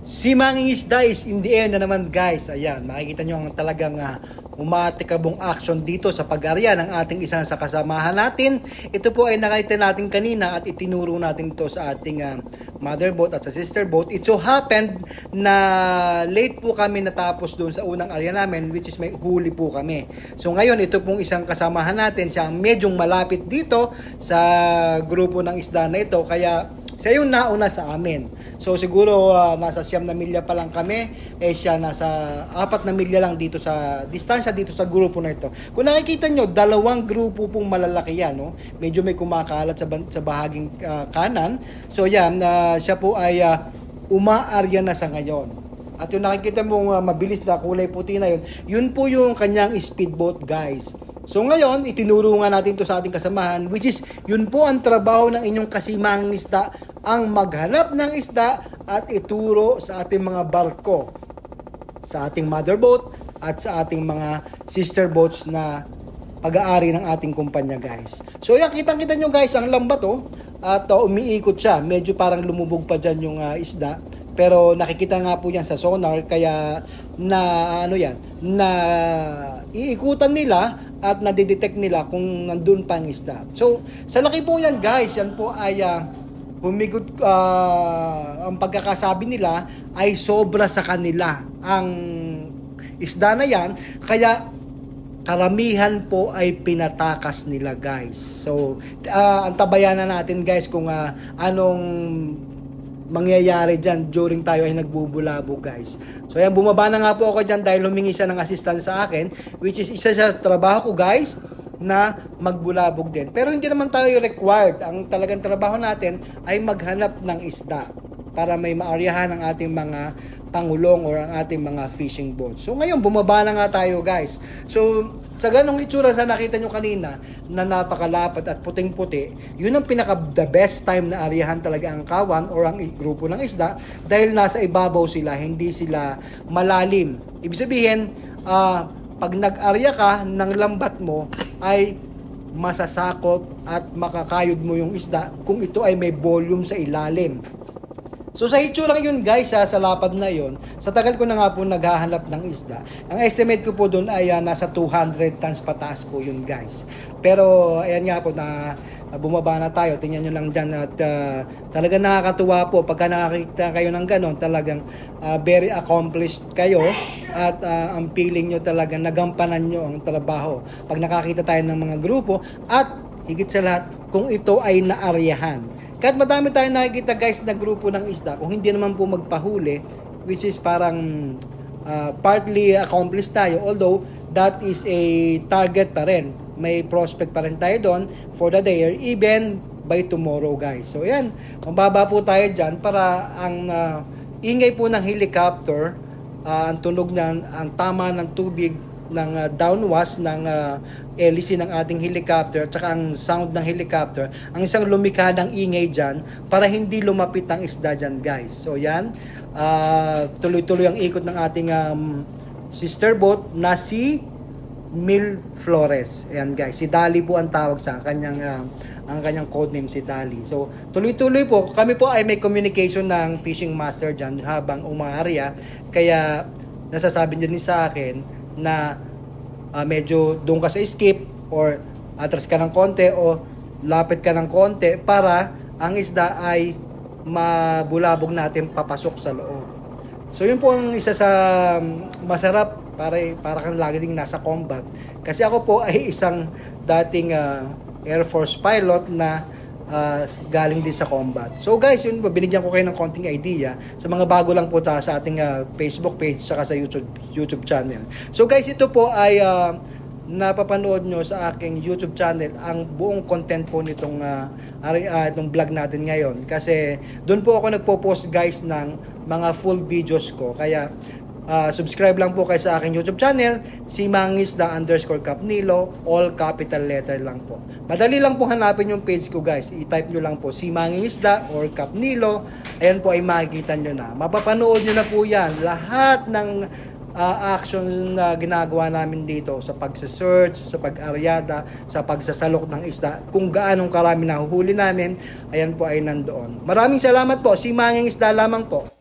Si Manging Isda is in the air na naman guys. Ayan, makikita nyo ang talagang umatikabong action dito sa pag-arya ng ating isang sa kasamahan natin. Ito po ay nakita natin kanina at itinuro natin ito sa ating mother boat at sa sister boat. It so happened na late po kami natapos doon sa unang arya namin, which is may huli po kami. So ngayon, ito pong isang kasamahan natin, siya medyong malapit dito sa grupo ng isda na ito. Kaya siya yung nauna sa amin. So siguro nasa 9 na milya pa lang kami, siya nasa 4 na milya lang dito sa distansya dito sa grupo na ito. Kung nakikita nyo, dalawang grupo pong malalaki yan, no? Medyo may kumakalat sa bahaging kanan. So yan, siya po ay umaarya na sa ngayon. At yung nakikita mong mabilis na kulay puti na yun po yung kanyang speedboat guys. So ngayon, itinuro nga natin to sa ating kasamahan, which is yun po ang trabaho ng inyong kasimang isda, ang maghanap ng isda at ituro sa ating mga barko, sa ating mother boat at sa ating mga sister boats na pag-aari ng ating kumpanya guys. So yan, kitang-kita nyo guys, ang lambat at umiikot siya. Medyo parang lumubog pa dyan yung isda. Pero nakikita nga po yan sa sonar, kaya na iikutan nila at nadidetect nila kung nandun pa ang isda. So sa laki po yan guys, yan po ay humigot, ang pagkakasabi nila ay sobra sa kanila ang isda na yan, kaya karamihan po ay pinatakas nila guys. So antabayan na natin guys kung anong mangyayari dyan during tayo ay nagbubulabog guys. So ayan, bumaba na nga po ako dyan dahil humingi siya ng assistance sa akin, which is isa sa trabaho ko guys na magbulabog din. Pero hindi naman tayo required. Ang talagang trabaho natin ay maghanap ng isda para may maaryahan ang ating mga pangulong or ang ating mga fishing boats. So ngayon, bumaba na nga tayo guys. So sa ganong itsura sa nakita nyo kanina na napakalapat at puting-puti, yun ang the best time na aryahan talaga ang kawan or ang grupo ng isda dahil nasa ibabaw sila, hindi sila malalim. Ibig sabihin, pag nag-arya ka ng lambat mo ay masasakop at makakayod mo yung isda kung ito ay may volume sa ilalim. So sa itsura yun guys, sa lapad na yun, sa tagal ko na nga po naghahanap ng isda, ang estimate ko po doon ay nasa 200 tons pataas po yun guys. Pero ayan nga po na bumaba na tayo, tingnan nyo lang dyan at talagang nakakatuwa po pagka nakakita kayo ng ganon, talagang very accomplished kayo at ang feeling nyo talaga nagampanan nyo ang trabaho pag nakakita tayo ng mga grupo at higit sa lahat kung ito ay naaryahan. Kahit madami tayong nakikita guys na grupo ng isda, kung hindi naman po magpahuli, which is parang partly accomplished tayo, although that is a target pa rin. May prospect pa rin tayo doon for the day or even by tomorrow guys. So yan, mababa po tayo dyan para ang ingay po ng helicopter, ang tunog ng, ang tama ng tubig ng downwash ng hélice ng ating helicopter at saka ang sound ng helicopter ang isang lumikha ng ingay dyan para hindi lumapit ang isda dyan guys. So yan, tuloy-tuloy ang ikot ng ating sister boat na si Mil Flores. Ayan guys, si Dali po ang tawag sa kanyang ang kanyang codename si Dali. So tuloy-tuloy po, kami po ay may communication ng fishing master dyan habang umaarya, kaya nasasabi niya sa akin na medyo doon ka sa skip or atras ka ng konti o lapit ka ng konti para ang isda ay mabulabog natin papasok sa loob. So yun po ang isa sa masarap para kang lagi ding nasa combat. Kasi ako po ay isang dating Air Force pilot na galing din sa combat. So guys, yun, binigyan ko kayo ng konting idea sa mga bago lang po sa ating Facebook page saka sa YouTube channel. So guys, ito po ay napapanood nyo sa aking YouTube channel ang buong content po nitong itong vlog natin ngayon. Kasi doon po ako nagpo-post guys ng mga full videos ko. Kaya subscribe lang po kayo sa aking YouTube channel, si Mangingisda_Capnilo, all capital letter lang po. Madali lang po hanapin yung page ko guys. I-type nyo lang po si Mangingisda or Capnilo. Ayan po ay makikita nyo na. Mapapanood nyo na po yan. Lahat ng action na ginagawa namin dito sa pagsa-search, sa pag-aryada, sa pagsasalok ng isda, kung gaanong karami nahuhuli namin, ayan po ay nandoon. Maraming salamat po. Si Mangingisda lamang po.